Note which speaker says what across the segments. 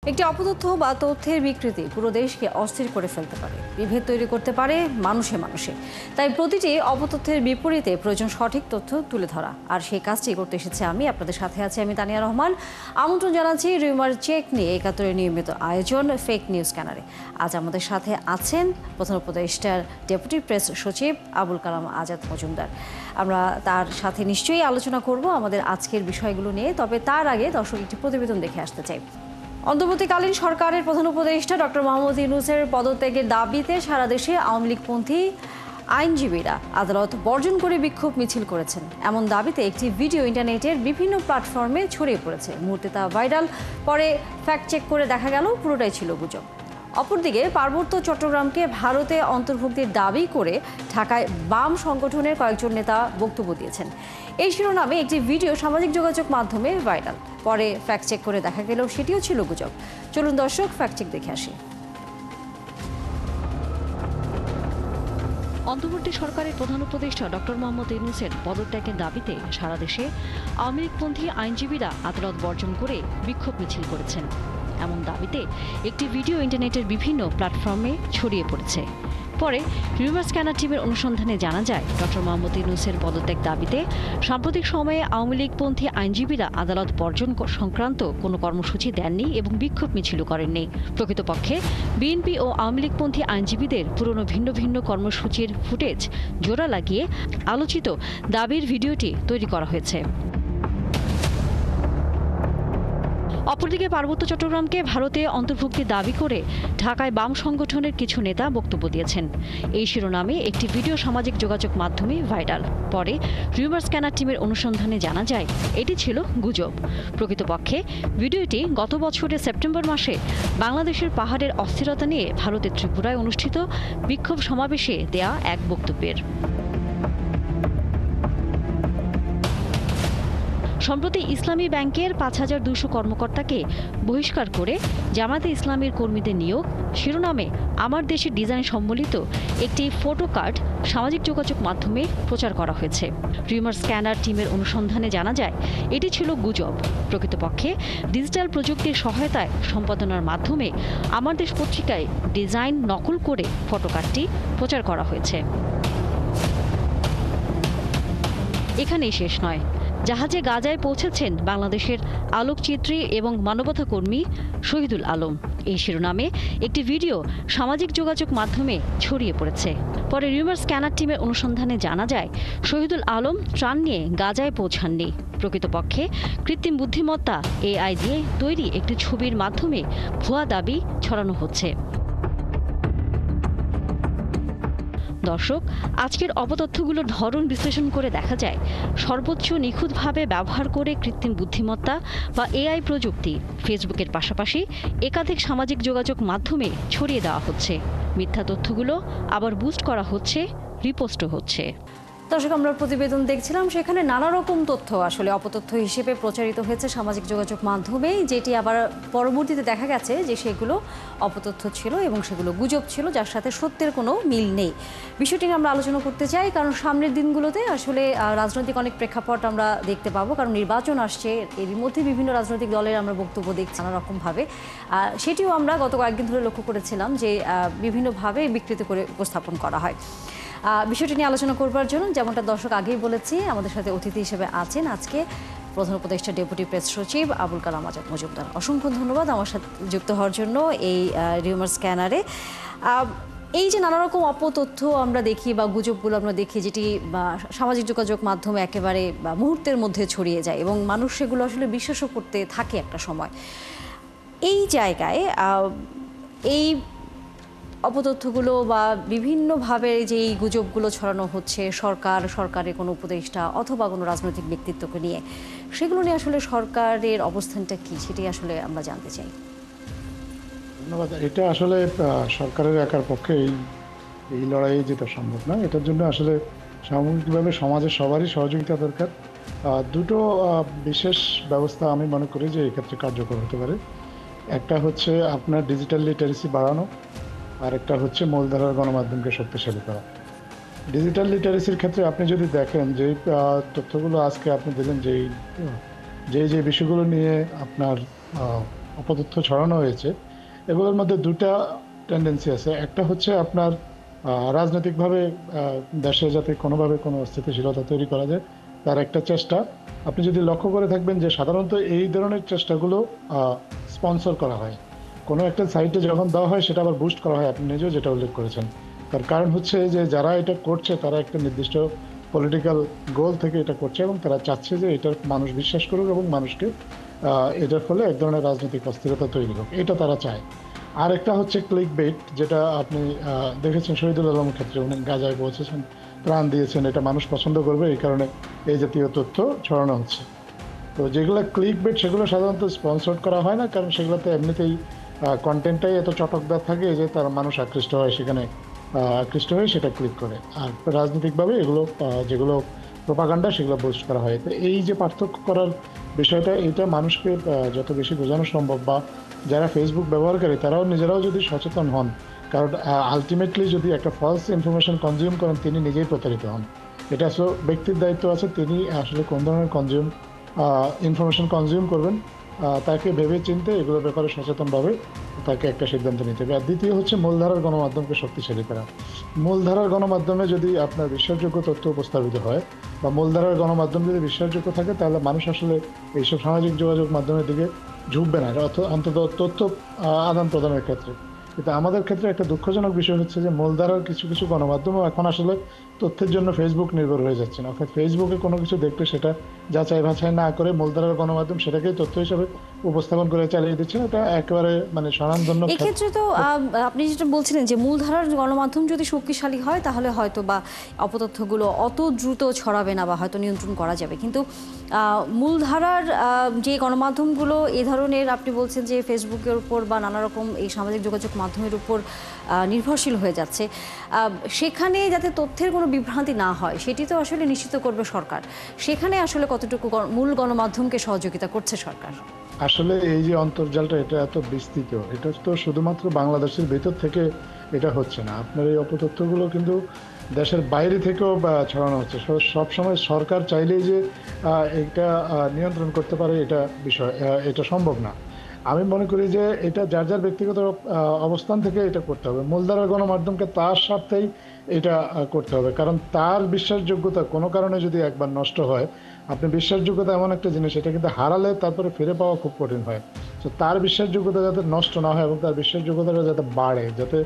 Speaker 1: একটি অপতথ্য বা তথ্যের বিকৃতি পুরো দেশকে অস্থির করে ফেলতে পারে, বিভেদ তৈরি করতে পারে মানুষে মানুষে। তাই প্রতিটি অপতথ্যের বিপরীতে প্রয়োজন সঠিক তথ্য তুলে ধরা, আর সেই কাজটি করতে এসেছে আমি। আপনাদের সাথে আছি আমি তানিয়া রহমান। আমন্ত্রণ জানাচ্ছি রিউমার চেক নিয়ে ৭১-এর নিয়মিত আয়োজন ফেক নিউজ স্ক্যানারে। আজ আমাদের সাথে আছেন প্রধান উপদেষ্টার ডেপুটি প্রেস সচিব আবুল কালাম আজাদ মজুমদার। আমরা তার সাথে নিশ্চয়ই আলোচনা করব আমাদের আজকের বিষয়গুলো নিয়ে। তবে তার আগে দর্শক একটি প্রতিবেদন দেখে আসতে চাই। অন্তর্বর্তীকালীন সরকারের প্রধান উপদেষ্টা ডক্টর মোহাম্মদ ইউনূসের পদত্যাগের দাবিতে সারা দেশে আওয়ামী লীগপন্থী আইনজীবীরা আদালত বর্জন করে বিক্ষোভ মিছিল করেছেন। এমন দাবিতে একটি ভিডিও ইন্টারনেটের বিভিন্ন প্ল্যাটফর্মে ছড়িয়ে পড়েছে। মুহূর্তে তা ভাইরাল, পরে ফ্যাক্ট চেক করে দেখা গেল পুরোটাই ছিল গুজব। অপরদিকে পার্বত্য চট্টগ্রামকে ভারতে অন্তর্ভুক্তির দাবি করে ঢাকায় বাম সংগঠনের কয়েকজন নেতা বক্তব্য দিয়েছেন। এই শিরোনামে একটি ভিডিও সামাজিক যোগাযোগ মাধ্যমে ভাইরাল, পরে ফ্যাক্ট চেক করে দেখা গেল সেটিও ছিল গুজব। চলুন দর্শক ফ্যাক্ট চেক দেখে আসি।
Speaker 2: অন্তর্বর্তী সরকারের প্রধান উপদেষ্টা ডক্টর মোহাম্মদ ইউনূসের পদত্যাগের দাবিতে সারা দেশে আওয়ামী লীগপন্থী আইনজীবীরা আদালত বর্জন করে বিক্ষোভ মিছিল করেছেন। এমন দাবিতে একটি ভিডিও ইন্টারনেটের বিভিন্ন প্ল্যাটফর্মে ছড়িয়ে পড়েছে। পরে রিউমার স্ক্যানার টিমের অনুসন্ধানে জানা যায়, ডক্টর মোহাম্মদ ইউনূসের পদত্যাগ দাবিতে সাম্প্রতিক সময়ে আওয়ামী লীগপন্থী আইনজীবীরা আদালত বর্জন সংক্রান্ত কোনো কর্মসূচি দেননি এবং বিক্ষোভ মিছিল করেননি। প্রকৃতপক্ষে বিএনপি ও আওয়ামী লীগপন্থী আইনজীবীদের পুরনো ভিন্ন ভিন্ন কর্মসূচির ফুটেজ জোড়া লাগিয়ে আলোচিত দাবির ভিডিওটি তৈরি করা হয়েছে। অপরদিকে পার্বত্য চট্টগ্রামকে ভারতে অন্তর্ভুক্তির দাবি করে ঢাকায় বাম সংগঠনের কিছু নেতা বক্তব্য দিয়েছেন। এই শিরোনামে একটি ভিডিও সামাজিক যোগাযোগ মাধ্যমে ভাইরাল, পরে রিউমার স্ক্যানার টিমের অনুসন্ধানে জানা যায় এটি ছিল গুজব। প্রকৃতপক্ষে ভিডিওটি গত বছরের সেপ্টেম্বর মাসে বাংলাদেশের পাহাড়ের অস্থিরতা নিয়ে ভারতের ত্রিপুরায় অনুষ্ঠিত বিক্ষোভ সমাবেশে দেয়া এক বক্তব্যের। সম্প্রতি ইসলামী ব্যাংকের ৫,২০০ কর্মকর্তাকে বহিষ্কার করে জামায়াতে ইসলামীর কর্মীদের নিয়োগ শিরোনামে আমার দেশের ডিজাইন সম্বলিত একটি ফটো কার্ড সামাজিক যোগাযোগ মাধ্যমে প্রচার করা হয়েছে। রিউমার স্ক্যানার টিমের অনুসন্ধানে জানা যায় এটি ছিল গুজব। প্রকৃতপক্ষে ডিজিটাল প্রযুক্তির সহায়তায় সম্পাদনার মাধ্যমে আমার দেশ পত্রিকায় ডিজাইন নকল করে ফটো কার্ডটি প্রচার করা হয়েছে। এখানেই শেষ নয়। জাহাজে গাজায় পৌঁছেছেন বাংলাদেশের আলোকচিত্রী এবং মানবতা কর্মী শহীদুল আলম। এই শিরোনামে একটি ভিডিও সামাজিক যোগাযোগ মাধ্যমে ছড়িয়ে পড়েছে। পরে রিউমার স্ক্যানার টিমের অনুসন্ধানে জানা যায় শহীদুল আলম ত্রাণ নিয়ে গাজায় পৌঁছাননি। প্রকৃতপক্ষে কৃত্রিম বুদ্ধিমত্তা এআই দিয়ে তৈরি একটি ছবির মাধ্যমে ভুয়া দাবি ছড়ানো হচ্ছে। দর্শক, আজকের অপতথ্যগুলোর ধরন বিশ্লেষণ করে দেখা যায় সর্বোচ্চ নিখুঁতভাবে ব্যবহার করে কৃত্রিম বুদ্ধিমত্তা বা এআই প্রযুক্তি ফেসবুকের পাশাপাশি একাধিক সামাজিক যোগাযোগ মাধ্যমে ছড়িয়ে দেওয়া হচ্ছে। মিথ্যা তথ্যগুলো আবার বুস্ট করা হচ্ছে, রিপোস্টও হচ্ছে।
Speaker 1: দর্শক, আমরা প্রতিবেদন দেখছিলাম, সেখানে নানা রকম তথ্য আসলে অপতথ্য হিসেবে প্রচারিত হয়েছে সামাজিক যোগাযোগ মাধ্যমে, যেটি আবার পরবর্তীতে দেখা গেছে যে সেগুলো অপতথ্য ছিল এবং সেগুলো গুজব ছিল, যার সাথে সত্যের কোনো মিল নেই। বিষয়টি নিয়ে আমরা আলোচনা করতে চাই, কারণ সামনের দিনগুলোতে আসলে রাজনৈতিক অনেক প্রেক্ষাপট আমরা দেখতে পাবো, কারণ নির্বাচন আসছে। এর মধ্যে বিভিন্ন রাজনৈতিক দলের আমরা বক্তব্য দেখছি নানা রকমভাবে। সেটিও আমরা গত কয়েকদিন ধরে লক্ষ্য করেছিলাম যে বিভিন্নভাবে বিকৃত করে উপস্থাপন করা হয়। বিষয়টি নিয়ে আলোচনা করবার জন্য, যেমনটা দর্শক আগেই বলেছি, আমাদের সাথে অতিথি হিসেবে আছেন আজকে প্রধান উপদেষ্টা ডেপুটি প্রেস সচিব আবুল কালাম আজাদ মজুমদার। অসংখ্য ধন্যবাদ আমার সাথে যুক্ত হওয়ার জন্য এই রিউমার স্ক্যানারে। এই যে নানা রকম অপতথ্য আমরা দেখি বা গুজবগুলো আমরা দেখি, যেটি সামাজিক যোগাযোগ মাধ্যমে একেবারে মুহূর্তের মধ্যে ছড়িয়ে যায় এবং মানুষ সেগুলো আসলে বিশ্বাসও করতে থাকে একটা সময়। এই জায়গায় এই অপতথ্যগুলো বা বিভিন্নভাবে যে এই গুজবগুলো ছড়ানো হচ্ছে সরকারের কোনো উপদেষ্টা অথবা কোনো রাজনৈতিক ব্যক্তিত্বকে নিয়ে, সেগুলো নিয়ে আসলে সরকারের অবস্থানটা কী, সেটি আসলে আমরা জানতে চাই।
Speaker 3: ধন্যবাদ। এটা আসলে সরকারের একার পক্ষে এই লড়াইয়ে যেটা সম্ভব না। এটার জন্য আসলে সামগ্রিকভাবে সমাজের সবারই সহযোগিতা দরকার। দুটো বিশেষ ব্যবস্থা আমি মনে করি যে এক্ষেত্রে কার্যকর হতে পারে। একটা হচ্ছে আপনার ডিজিটাল লিটারেসি বাড়ানো, আর একটা হচ্ছে মূলধারার গণমাধ্যমকে শক্তিশালী করা। ডিজিটাল লিটারেসির ক্ষেত্রে আপনি যদি দেখেন যে তথ্যগুলো আজকে আপনি দিলেন, যে বিষয়গুলো নিয়ে আপনার অপতথ্য ছড়ানো হয়েছে, এগুলোর মধ্যে দুটা টেন্ডেন্সি আছে। একটা হচ্ছে আপনার রাজনৈতিকভাবে দেশে যাতে কোনোভাবে কোনো স্থিতিশীলতা তৈরি করা যায় তার একটা চেষ্টা। আপনি যদি লক্ষ্য করে থাকবেন যে সাধারণত এই ধরনের চেষ্টাগুলো স্পন্সর করা হয়, কোনো একটা সাইটে যখন দেওয়া হয় সেটা আবার বুস্ট করা হয়, আপনি নিজেও যেটা উল্লেখ করেছেন। তার কারণ হচ্ছে যে যারা এটা করছে তারা একটা নির্দিষ্ট পলিটিক্যাল গোল থেকে এটা করছে এবং তারা চাচ্ছে যে এটার মানুষ বিশ্বাস করুক এবং মানুষকে এটার ফলে এক ধরনের রাজনৈতিক অস্থিরতা তৈরি হোক, এটা তারা চায়। আর একটা হচ্ছে ক্লিক বেট, যেটা আপনি দেখেছেন শহীদুল আলমের ক্ষেত্রে, উনি গাজায় পৌঁছেছেন, প্রাণ দিয়েছেন, এটা মানুষ পছন্দ করবে, এই কারণে এই জাতীয় তথ্য ছড়ানো হচ্ছে। তো যেগুলো ক্লিক বেট সেগুলো সাধারণত স্পন্সর্ড করা হয় না, কারণ সেগুলোতে এমনিতেই কন্টেন্টটাই এত চটকদার থাকে যে তার মানুষ আকৃষ্ট হয় সেখানে, আকৃষ্ট হয়ে সেটা ক্লিক করে। আর রাজনৈতিকভাবে এগুলো যেগুলো প্রোপাগান্ডা সেগুলো বুস্ট করা হয়। তো এই যে পার্থক্য করার বিষয়টা, এটা মানুষকে যত বেশি বোঝানো সম্ভব, বা যারা ফেসবুক ব্যবহারকারী তারাও নিজেরাও যদি সচেতন হন, কারণ আলটিমেটলি যদি একটা ফলস ইনফরমেশন কনজিউম করেন তিনি নিজেই প্রতারিত হন। এটা আসলে ব্যক্তির দায়িত্ব আছে, তিনি আসলে কোন ধরনের ইনফরমেশন কনজিউম করবেন, তাকে ভেবে চিনতে এগুলোর ব্যাপারে সচেতনভাবে তাকে একটা সিদ্ধান্ত নিতে হবে। আর দ্বিতীয় হচ্ছে মূলধারার গণমাধ্যমকে শক্তিশালী করা। মূলধারার গণমাধ্যমে যদি আপনার বিশ্বাসযোগ্য তথ্য উপস্থাপিত হয় বা মূলধারার গণমাধ্যম যদি বিশ্বাসযোগ্য থাকে, তাহলে মানুষ আসলে এইসব সামাজিক যোগাযোগ মাধ্যমের দিকে ঝুঁকবে না, অন্তত তথ্য আদান প্রদানের ক্ষেত্রে। কিন্তু আমাদের ক্ষেত্রে একটা দুঃখজনক বিষয় হচ্ছে যে মূলধারার কিছু কিছু গণমাধ্যমও এখন আসলে তথ্যের জন্য ফেসবুক নির্ভর হয়ে যাচ্ছে না, অর্থাৎ ফেসবুকে কোনো কিছু দেখলে সেটা যাচাই বাছাই না করে মূলধারার গণমাধ্যম সেটাকেই তথ্য হিসেবে উপস্থাপন করে চালিয়ে দিচ্ছেন। এটা একেবারে মানে স্বনামধন্য।
Speaker 1: এক্ষেত্রে তো আপনি যেটা বলছিলেন যে মূলধারার গণমাধ্যম যদি শক্তিশালী হয় তাহলে হয়তো বা অপতথ্যগুলো অত দ্রুত ছড়াবে না বা হয়তো নিয়ন্ত্রণ করা যাবে, কিন্তু মূলধারার যে গণমাধ্যমগুলো এ ধরনের, আপনি বলছেন যে ফেসবুকের উপর বা নানা রকম এই সামাজিক যোগাযোগ মাধ্যমের উপর নির্ভরশীল হয়ে যাচ্ছে, সেখানে যাতে তথ্যের কোনো বিভ্রান্তি না হয় সেটি তো আসলে নিশ্চিত করবে সরকার। সেখানে আসলে কতটুকু মূল গণমাধ্যমকে সহযোগিতা করছে সরকার?
Speaker 3: আসলে এই যে অন্তর্জালটা এটা এত বিস্তৃত, এটা তো শুধুমাত্র বাংলাদেশের ভেতর থেকে এটা হচ্ছে না, আপনার এই অপতথ্যগুলো কিন্তু দেশের বাইরে থেকেও ছড়ানো হচ্ছে। সব সময় সরকার চাইলেই যে এটা নিয়ন্ত্রণ করতে পারে এটা বিষয়, এটা সম্ভব না। আমি মনে করি যে এটা যার যার ব্যক্তিগত অবস্থান থেকে এটা করতে হবে। মূলধারার গণমাধ্যমকে তার স্বার্থেই এটা করতে হবে, কারণ তার বিশ্বাসযোগ্যতা কোনো কারণে যদি একবার নষ্ট হয়, আপনি বিশ্বাসযোগ্যতা এমন একটা জিনিস, এটা কিন্তু হারালে তারপরে ফিরে পাওয়া খুব কঠিন হয়। তো তার বিশ্বাসযোগ্যতা যাতে নষ্ট না হয় এবং তার বিশ্বাসযোগ্যতাটা যাতে বাড়ে, যাতে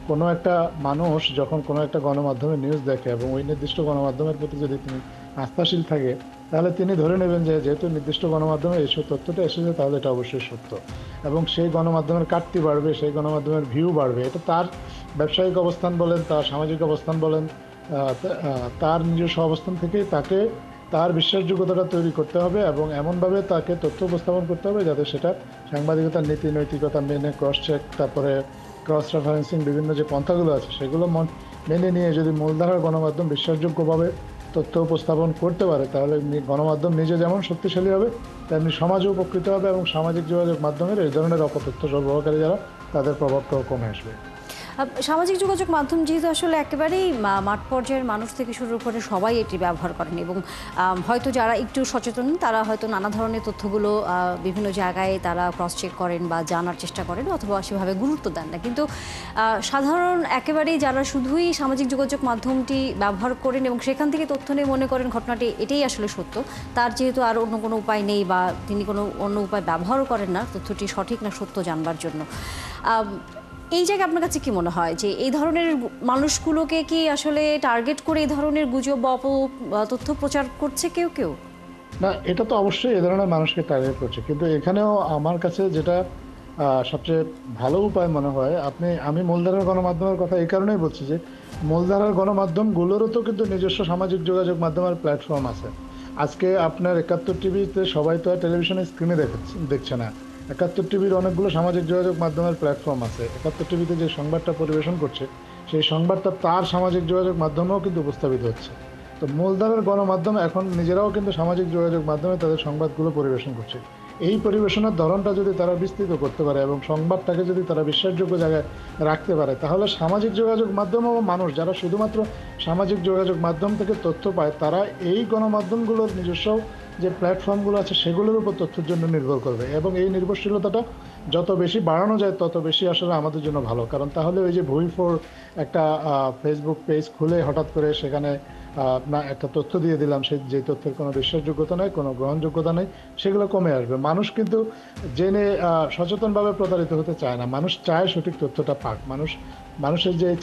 Speaker 3: কোনো একটা মানুষ যখন কোনো একটা গণমাধ্যমে নিউজ দেখে এবং ওই নির্দিষ্ট গণমাধ্যমের প্রতি যদি তিনি আস্থাশীল থাকে, তাহলে তিনি ধরে নেবেন যে যেহেতু নির্দিষ্ট গণমাধ্যমে এইসব তথ্যটা এসেছে তাহলে এটা অবশ্যই সত্য, এবং সেই গণমাধ্যমের কাটতি বাড়বে, সেই গণমাধ্যমের ভিউ বাড়বে। এটা তার ব্যবসায়িক অবস্থান বলেন, তার সামাজিক অবস্থান বলেন, তার নিজস্ব অবস্থান থেকেই তাকে তার বিশ্বাসযোগ্যতাটা তৈরি করতে হবে এবং এমনভাবে তাকে তথ্য উপস্থাপন করতে হবে যাতে সেটা সাংবাদিকতার নীতি নৈতিকতা মেনে, ক্রস চেক, তারপরে ক্রস রেফারেন্সিং বিভিন্ন যে পন্থাগুলো আছে সেগুলো মেনে নিয়ে যদি মূলধারার গণমাধ্যম বিশ্বাসযোগ্যভাবে তথ্য উপস্থাপন করতে পারে, তাহলে গণমাধ্যম নিজে যেমন শক্তিশালী হবে তেমনি সমাজও উপকৃত হবে এবং সামাজিক যোগাযোগ মাধ্যমের এই ধরনের অপতথ্য সরবরাহকারী যারা, তাদের প্রভাবটাও কমে আসবে।
Speaker 1: সামাজিক যোগাযোগ মাধ্যম যেহেতু আসলে একেবারেই মাঠ পর্যায়ের মানুষ থেকে শুরু করে সবাই এটি ব্যবহার করেন এবং হয়তো যারা একটু সচেতন তারা হয়তো নানা ধরনের তথ্যগুলো বিভিন্ন জায়গায় তারা ক্রস চেক করেন বা জানার চেষ্টা করেন অথবা সেভাবে গুরুত্ব দেন না, কিন্তু সাধারণ একেবারেই যারা শুধুই সামাজিক যোগাযোগ মাধ্যমটি ব্যবহার করেন এবং সেখান থেকে তথ্য নিয়ে মনে করেন ঘটনাটি এটাই আসলে সত্য, তার যেহেতু আর অন্য কোনো উপায় নেই বা তিনি কোনো অন্য উপায় ব্যবহারও করেন না তথ্যটি সঠিক না সত্য জানবার জন্য, এই জায়গায় আপনার কাছে কি মনে হয় যে এই ধরনের মানুষগুলোকে কি আসলে টার্গেট করে এই ধরনের গুজব বা তথ্য প্রচার করছে কেউ কেউ?
Speaker 3: না, এটা তো অবশ্যই এ ধরনের মানুষকে টার্গেট করছে, কিন্তু এখানেও আমার কাছে যেটা সবচেয়ে ভালো উপায় মনে হয়, আমি মূলধারার গণমাধ্যমের কথা এই কারণেই বলছি যে মূলধারার গণমাধ্যমগুলোরও তো কিন্তু নিজস্ব সামাজিক যোগাযোগ মাধ্যমের প্ল্যাটফর্ম আছে। আজকে আপনার ৭১ টিভিতে সবাই তো আর টেলিভিশনের স্ক্রিনে দেখছে না। ৭১ টিভির অনেকগুলো সামাজিক যোগাযোগ মাধ্যমের প্ল্যাটফর্ম আছে। ৭১ টিভিতে যে সংবাদটা পরিবেশন করছে সেই সংবাদটা তার সামাজিক যোগাযোগ মাধ্যমেও কিন্তু উপস্থাপিত হচ্ছে। তো মূলধারার গণমাধ্যম এখন নিজেরাও কিন্তু সামাজিক যোগাযোগ মাধ্যমে তাদের সংবাদগুলো পরিবেশন করছে। এই পরিবেশনের ধরনটা যদি তারা বিস্তৃত করতে পারে এবং সংবাদটাকে যদি তারা বিশ্বাসযোগ্য জায়গায় রাখতে পারে, তাহলে সামাজিক যোগাযোগ মাধ্যম ও মানুষ যারা শুধুমাত্র সামাজিক যোগাযোগ মাধ্যম থেকে তথ্য পায়, তারা এই গণমাধ্যমগুলোর নিজস্ব যে প্ল্যাটফর্মগুলো আছে সেগুলোর উপর তথ্যের জন্য নির্ভর করবে এবং এই নির্ভরশীলতাটা যত বেশি বাড়ানো যায় তত বেশি আসলে আমাদের জন্য ভালো, কারণ তাহলে ওই যে ভুইফোর একটা ফেসবুক পেজ খুলে হঠাৎ করে সেখানে না একটা তথ্য দিয়ে দিলাম, সে যে তথ্যের কোনো বিশ্বাসযোগ্যতা নেই, কোনো গ্রহণযোগ্যতা নেই, সেগুলো কমে আসবে। মানুষ কিন্তু জেনে সচেতনভাবে প্রতারিত হতে চায় না, মানুষ চায় সঠিক তথ্যটা পাক। মানুষের যে এই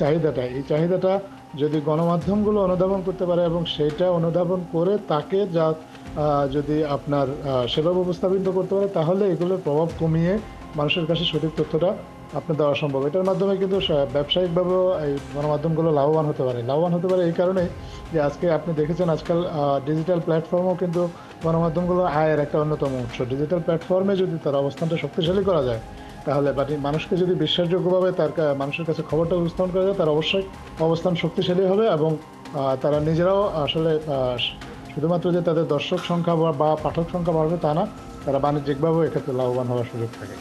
Speaker 3: চাহিদাটা যদি গণমাধ্যমগুলো অনুধাবন করতে পারে এবং সেটা অনুধাবন করে তাকে যা যদি আপনার সেভাবে উপস্থাপিত করতে পারে, তাহলে এগুলোর প্রভাব কমিয়ে মানুষের কাছে সঠিক তথ্যটা আপনার দেওয়া সম্ভব। এটার মাধ্যমে কিন্তু ব্যবসায়িকভাবেও এই গণমাধ্যমগুলো লাভবান হতে পারে এই কারণে যে আজকে আপনি দেখেছেন আজকাল ডিজিটাল প্ল্যাটফর্মও কিন্তু গণমাধ্যমগুলো আয়ের একটা অন্যতম উৎস। ডিজিটাল প্ল্যাটফর্মে যদি তার অবস্থানটা শক্তিশালী করা যায়, তাহলে মানুষকে যদি বিশ্বাসযোগ্যভাবে মানুষের কাছে খবরটা উপস্থাপন করা যায়, তার অবশ্যই অবস্থান শক্তিশালী হবে এবং তারা নিজেরাও আসলে শুধুমাত্র যে তাদের দর্শক সংখ্যা বা পাঠক সংখ্যা বাড়বে তা না, তারা বাণিজ্যিকভাবেও এক্ষেত্রে লাভবান হওয়ার সুযোগ থাকে।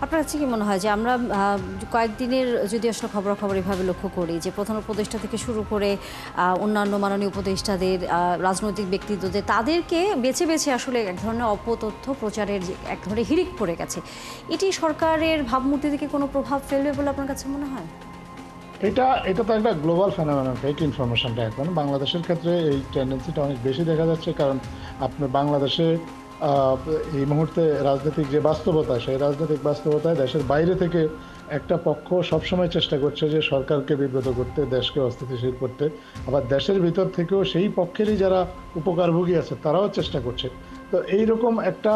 Speaker 1: আপনার কাছে কি মনে হয় যে আমরা কয়েকদিনের যদি আসলে খবরাখবর এভাবে লক্ষ্য করি যে প্রধান উপদেষ্টা থেকে শুরু করে অন্যান্য মাননীয় উপদেষ্টাদের, রাজনৈতিক ব্যক্তিত্বদের, তাদেরকে বেছে বেছে আসলে এক ধরনের অপতথ্য প্রচারের যে এক ধরনের হিড়িক পড়ে গেছে, এটি সরকারের ভাবমূর্তি থেকে কোনো প্রভাব ফেলবে বলে আপনার কাছে মনে হয়?
Speaker 3: এটা তো একটা গ্লোবাল ফেনোমেনন, ফেক ইনফরমেশনটা এখন বাংলাদেশের ক্ষেত্রে এই টেন্ডেন্সিটা অনেক বেশি দেখা যাচ্ছে, কারণ আপনার বাংলাদেশে এই মুহূর্তে রাজনৈতিক যে বাস্তবতা, সেই রাজনৈতিক বাস্তবতায় দেশের বাইরে থেকে একটা পক্ষ সবসময় চেষ্টা করছে যে সরকারকে বিব্রত করতে, দেশকে অস্থিতিশীল করতে। আবার দেশের ভিতর থেকেও সেই পক্ষেরই যারা উপকারভোগী আছে তারাও চেষ্টা করছে। তো এইরকম একটা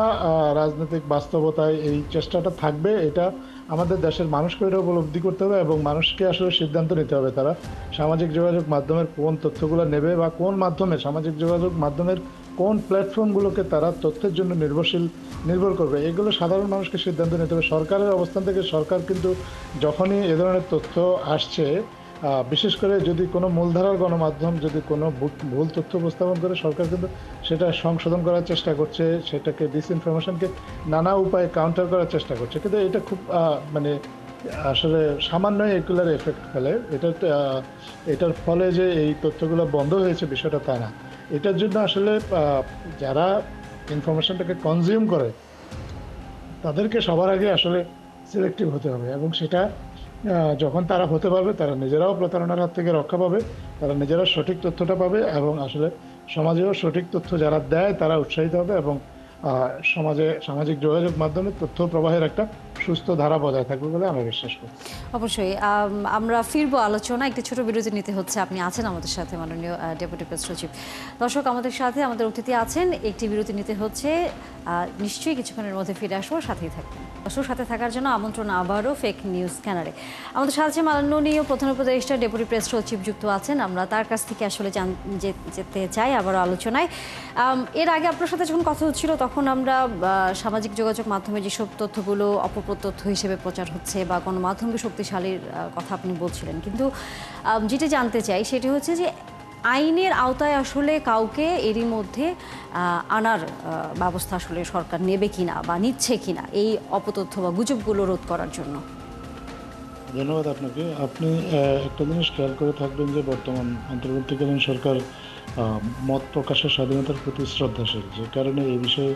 Speaker 3: রাজনৈতিক বাস্তবতায় এই চেষ্টাটা থাকবে, এটা আমাদের দেশের মানুষকে এটা উপলব্ধি করতে হবে এবং মানুষকে আসলে সিদ্ধান্ত নিতে হবে তারা সামাজিক যোগাযোগ মাধ্যমের কোন তথ্যগুলো নেবে বা কোন মাধ্যমে, সামাজিক যোগাযোগ মাধ্যমের কোন প্ল্যাটফর্মগুলোকে তারা তথ্যের জন্য নির্ভর করবে, এগুলো সাধারণ মানুষকে সিদ্ধান্ত নিতে হবে। সরকারের অবস্থান থেকে সরকার কিন্তু যখনই এ ধরনের তথ্য আসছে, বিশেষ করে যদি কোনো মূলধারার গণমাধ্যম যদি কোনো ভুল তথ্য উপস্থাপন করে, সরকার কিন্তু সেটা সংশোধন করার চেষ্টা করছে, সেটাকে ডিসইনফরমেশনকে নানা উপায়ে কাউন্টার করার চেষ্টা করছে। কিন্তু এটা খুব মানে আসলে সামান্যই এগুলার এফেক্ট ফেলে। এটার ফলে যে এই তথ্যগুলো বন্ধ হয়েছে বিষয়টা তা না। এটার জন্য আসলে যারা ইনফরমেশনটাকে কনজিউম করে তাদেরকে সবার আগে আসলে সিলেক্টিভ হতে হবে এবং সেটা যখন তারা হতে পারবে, তারা নিজেরাও প্রতারণার হাত থেকে রক্ষা পাবে, তারা নিজেরা সঠিক তথ্যটা পাবে এবং আসলে সমাজেও সঠিক তথ্য যারা দেয় তারা উৎসাহিত হবে এবং সমাজে সামাজিক যোগাযোগ মাধ্যমে তথ্য প্রবাহের একটা সুস্থ ধারা বজায় থাকবে বলে আমি বিশ্বাস করি।
Speaker 1: অবশ্যই আমরা ফিরবো আলোচনা, একটি ছোট বিরতি নিতে হচ্ছে। আপনি আছেন আমাদের সাথে মাননীয় ডেপুটি প্রেস সচিব। দর্শক, আমাদের সাথে আমাদের অতিথি আছেন, একটি বিরতি নিতে হচ্ছে, নিশ্চয়ই কিছুক্ষণের মধ্যে ফিরে আসবো, সাথেই থাকবেন। দর্শক, সাথে থাকার জন্য আমন্ত্রণ আবারও ফেক নিউজ স্ক্যানারে। আমাদের সাথে মাননীয় প্রধান উপদেষ্টা ডেপুটি প্রেস সচিব যুক্ত আছেন, আমরা তার কাছ থেকে আসলে যেতে চাই আবারও আলোচনায়। এর আগে আপনার সাথে যখন কথা হচ্ছিল তখন আমরা সামাজিক যোগাযোগ মাধ্যমে যেসব তথ্যগুলো অপপ্রতথ্য হিসেবে প্রচার হচ্ছে বা গণমাধ্যমকে শক্তিশালীর কথা আপনি বলছিলেন, কিন্তু যেটি জানতে চাই সেটি হচ্ছে যে আইনের আওতায় আসলে কাউকে এরই মধ্যে আনার ব্যবস্থা আসলে সরকার নেবে কিনা বা নিচ্ছে কিনা এই অপতথ্য বা গুজবগুলো রোধ করার জন্য।
Speaker 3: ধন্যবাদ আপনাকে। আপনি একটা জিনিস খেয়াল করে থাকবেন যে বর্তমান অন্তর্বর্তীকালীন সরকার মত প্রকাশের স্বাধীনতার প্রতি শ্রদ্ধাশীল, যে কারণে এই বিষয়ে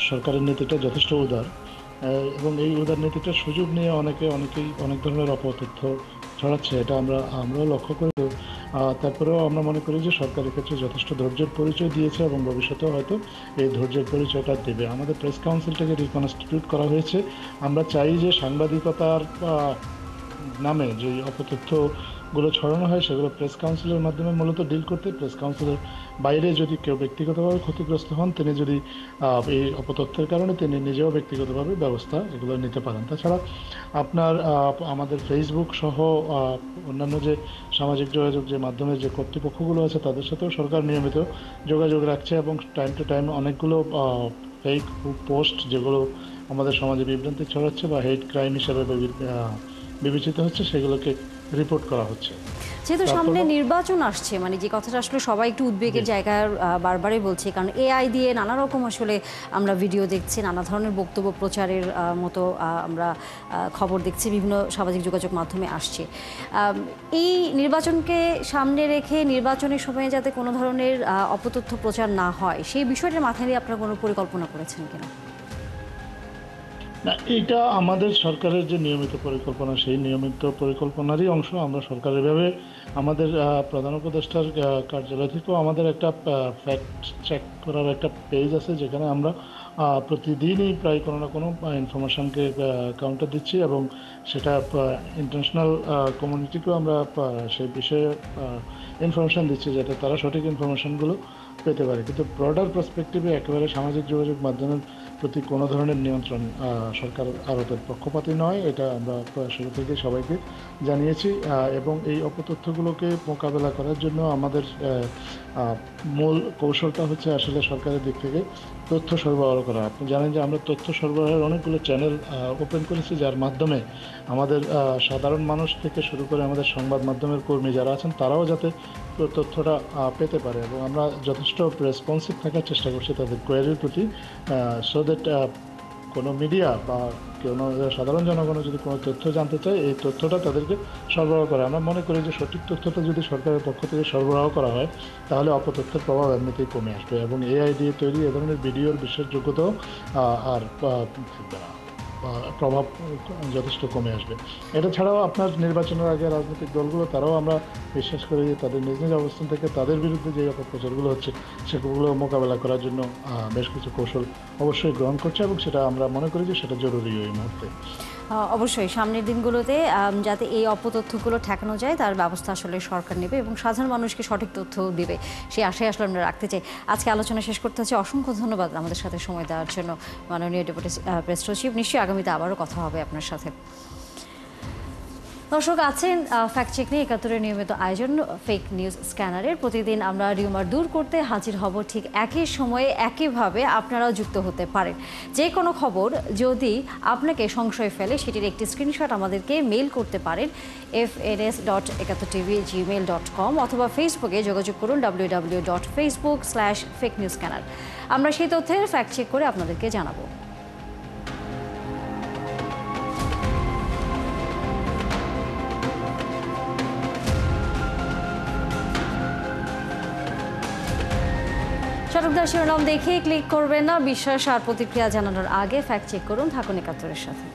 Speaker 3: সরকারের নীতিটা যথেষ্ট উদার এবং এই উদার নীতিটার সুযোগ নিয়ে অনেকেই অনেক ধরনের অপতথ্য ছড়াচ্ছে, এটা আমরাও লক্ষ্য করি। তারপরেও আমরা মনে করি যে সরকারের ক্ষেত্রে যথেষ্ট ধৈর্যের পরিচয় দিয়েছে এবং ভবিষ্যতেও হয়তো এই ধৈর্যের পরিচয়টা দেবে। আমাদের প্রেস কাউন্সিলটাকে রিকনস্টিটিউট করা হয়েছে। আমরা চাই যে সাংবাদিকতার নামে যে অপতথ্যগুলো ছড়ানো হয় সেগুলো প্রেস কাউন্সিলের মাধ্যমে মূলত ডিল করতে। প্রেস কাউন্সিলের বাইরে যদি কেউ ব্যক্তিগতভাবে ক্ষতিগ্রস্ত হন, তিনি যদি এই অপতথ্যের কারণে তিনি নিজেও ব্যক্তিগতভাবে ব্যবস্থা এগুলো নিতে পারেন। তাছাড়া আপনার আমাদের ফেসবুক সহ অন্যান্য যে সামাজিক যোগাযোগ যে মাধ্যমে যে কর্তৃপক্ষগুলো আছে তাদের সাথেও সরকার নিয়মিত যোগাযোগ রাখছে এবং টাইম টু টাইম অনেকগুলো ফেক পোস্ট যেগুলো আমাদের সমাজে বিভ্রান্তি ছড়াচ্ছে বা হেট ক্রাইম হিসেবে বিবেচিত হচ্ছে সেগুলোকে রিপোর্ট করা হচ্ছে।
Speaker 1: যেহেতু সামনে নির্বাচন আসছে, মানে যে কথাটা আসলে সবাই একটু উদ্বেগের জায়গায় বারবারই বলছে, কারণ এআই দিয়ে নানা রকম আসলে আমরা ভিডিও দেখছি, নানা ধরনের বক্তব্য প্রচারের মতো আমরা খবর দেখছি, বিভিন্ন সামাজিক যোগাযোগ মাধ্যমে আসছে। এই নির্বাচনকে সামনে রেখে নির্বাচনের সময়ে যাতে কোনো ধরনের অপতথ্য প্রচার না হয় সেই বিষয়টার মাথায় নিয়ে আপনারা কোনো পরিকল্পনা করেছেন কিনা?
Speaker 3: না, এটা আমাদের সরকারের যে নিয়মিত পরিকল্পনা, সেই নিয়মিত পরিকল্পনারই অংশ। আমরা সরকারের ভাবে আমাদের প্রধান উপদেষ্টার কার্যালয় থেকেও আমাদের একটা ফ্যাক্ট চেক করার একটা পেজ আছে, যেখানে আমরা প্রতিদিনই প্রায় কোনো না কোনো ইনফরমেশনকে কাউন্টার দিচ্ছি, এবং সেটা ইন্টারন্যাশনাল কমিউনিটিকেও আমরা সেই বিষয়ে ইনফরমেশন দিচ্ছি, যাতে তারা সঠিক ইনফরমেশনগুলো পেতে পারে। কিন্তু ব্রডার পার্সপেক্টিভে একেবারে সামাজিক যোগাযোগ মাধ্যমের প্রতি কোনো ধরনের নিয়ন্ত্রণ সরকার আরোপের পক্ষপাতী নয়, এটা আমরা শুরু থেকে সবাইকে জানিয়েছি। এবং এই অপতথ্যগুলোকে মোকাবেলা করার জন্য আমাদের মূল কৌশলটা হচ্ছে আসলে সরকারের দিক থেকে তথ্য সরবরাহ করা। আপনি জানেন যে আমরা তথ্য সরবরাহের অনেকগুলো চ্যানেল ওপেন করেছি, যার মাধ্যমে আমাদের সাধারণ মানুষ থেকে শুরু করে আমাদের সংবাদ মাধ্যমের কর্মী যারা আছেন, তারাও যাতে তথ্যটা পেতে পারে, এবং আমরা যথেষ্ট রেসপন্সিভ থাকার চেষ্টা করছি তাদের কোয়ারির প্রতি, সো দ্যাট কোনো মিডিয়া বা কোনো সাধারণ জনগণও যদি কোনো তথ্য জানতে চায়, এই তথ্যটা তাদেরকে সরবরাহ করে। আমরা মনে করি যে সঠিক তথ্যটা যদি সরকারের পক্ষ থেকে সরবরাহ করা হয়, তাহলে অপতথ্যের প্রভাব এমনিতেই কমে আসবে, এবং এআই দিয়ে তৈরি এ ধরনের ভিডিওর বিশ্বাসযোগ্যতাও আর থাকবে না, প্রভাব যথেষ্ট কমে আসবে। এটা ছাড়াও আপনার নির্বাচনের আগে রাজনৈতিক দলগুলো, তারাও আমরা বিশ্বাস করি যে তাদের নিজ নিজ অবস্থান থেকে তাদের বিরুদ্ধে যে অপপ্রচারগুলো হচ্ছে সেগুলো মোকাবেলা করার জন্য বেশ কিছু কৌশল অবশ্যই গ্রহণ করছে, এবং সেটা আমরা মনে করি যে সেটা জরুরি এই মুহূর্তে।
Speaker 1: অবশ্যই সামনের দিনগুলোতে যাতে এই অপতথ্যগুলো ঠেকানো যায় তার ব্যবস্থা আসলে সরকার নেবে এবং সাধারণ মানুষকে সঠিক তথ্য দেবে, সেই আশায় আসলে আমরা রাখতে চাই। আজকে আলোচনা শেষ করতে হচ্ছে। অসংখ্য ধন্যবাদ আমাদের সাথে সময় দেওয়ার জন্য মাননীয় ডেপুটি প্রেস সচিব। নিশ্চয়ই আগামীতে আবারও কথা হবে আপনার সাথে। দর্শক আছেন ফ্যাক্ট চেক নিয়ে ৭১-এর নিয়মিত আয়োজন ফেক নিউজ স্ক্যানারের। প্রতিদিন আমরা রিউমার দূর করতে হাজির হব ঠিক একই সময়ে একইভাবে আপনারাও যুক্ত হতে পারেন। যে কোনো খবর যদি আপনাকে সংশয় ফেলে সেটির একটি স্ক্রিনশট আমাদেরকে মেইল করতে পারেন fns.71tv@gmail.com অথবা ফেসবুকে যোগাযোগ করুন www.facebook/fakenewsscanner। আমরা সেই তথ্যের ফ্যাক্ট চেক করে আপনাদেরকে জানাবো। চটকদার শিরোনাম দেখে ক্লিক করবেন না। বিশ্বাস আর প্রতিক্রিয়া জানানোর আগে ফ্যাক্ট চেক করুন। থাকুন ৭১-এর সাথে।